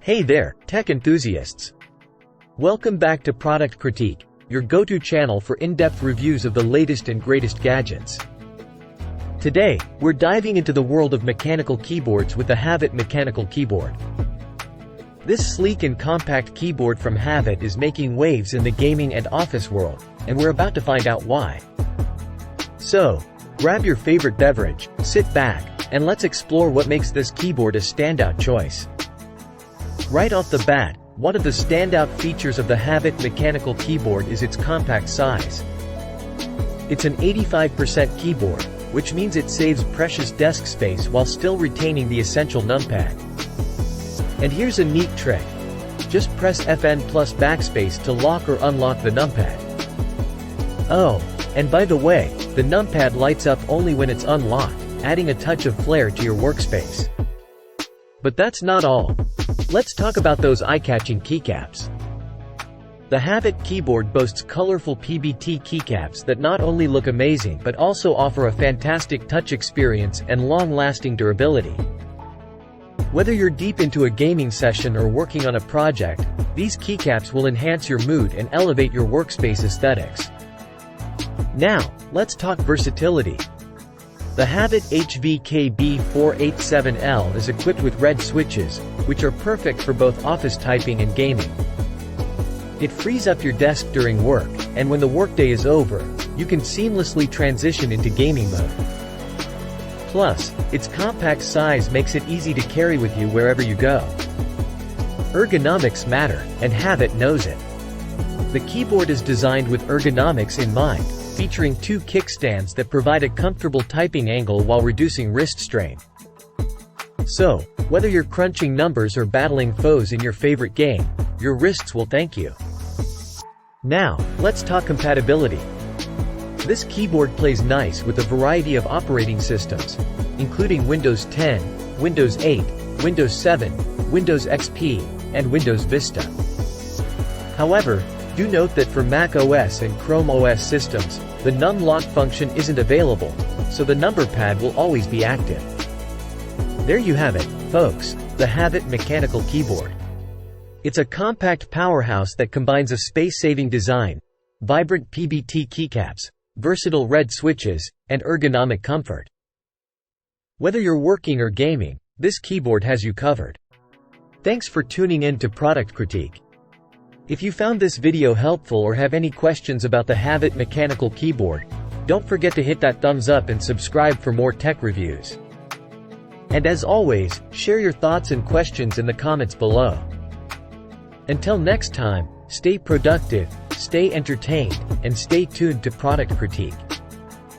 Hey there, tech enthusiasts! Welcome back to Product Critique, your go-to channel for in-depth reviews of the latest and greatest gadgets. Today, we're diving into the world of mechanical keyboards with the Havit mechanical keyboard. This sleek and compact keyboard from Havit is making waves in the gaming and office world, and we're about to find out why. So, grab your favorite beverage, sit back, and let's explore what makes this keyboard a standout choice. Right off the bat, one of the standout features of the Havit mechanical keyboard is its compact size. It's an 85% keyboard, which means it saves precious desk space while still retaining the essential numpad. And here's a neat trick. Just press FN plus backspace to lock or unlock the numpad. Oh, and by the way, the numpad lights up only when it's unlocked, adding a touch of flair to your workspace. But that's not all. Let's talk about those eye-catching keycaps. The Havit keyboard boasts colorful PBT keycaps that not only look amazing but also offer a fantastic touch experience and long-lasting durability. Whether you're deep into a gaming session or working on a project, these keycaps will enhance your mood and elevate your workspace aesthetics. Now, let's talk versatility. The Havit HVKB487L is equipped with red switches, which are perfect for both office typing and gaming. It frees up your desk during work, and when the workday is over, you can seamlessly transition into gaming mode. Plus, its compact size makes it easy to carry with you wherever you go. Ergonomics matter, and Havit knows it. The keyboard is designed with ergonomics in mind, featuring two kickstands that provide a comfortable typing angle while reducing wrist strain. So, whether you're crunching numbers or battling foes in your favorite game, your wrists will thank you. Now, let's talk compatibility. This keyboard plays nice with a variety of operating systems, including Windows 10, Windows 8, Windows 7, Windows XP, and Windows Vista. However, do note that for Mac OS and Chrome OS systems, the num lock function isn't available, so the number pad will always be active. There you have it, folks, the Havit mechanical keyboard. It's a compact powerhouse that combines a space-saving design, vibrant PBT keycaps, versatile red switches, and ergonomic comfort. Whether you're working or gaming, this keyboard has you covered. Thanks for tuning in to Product Critique. If you found this video helpful or have any questions about the Havit mechanical keyboard, don't forget to hit that thumbs up and subscribe for more tech reviews. And as always, share your thoughts and questions in the comments below. Until next time, stay productive, stay entertained, and stay tuned to Product Critique.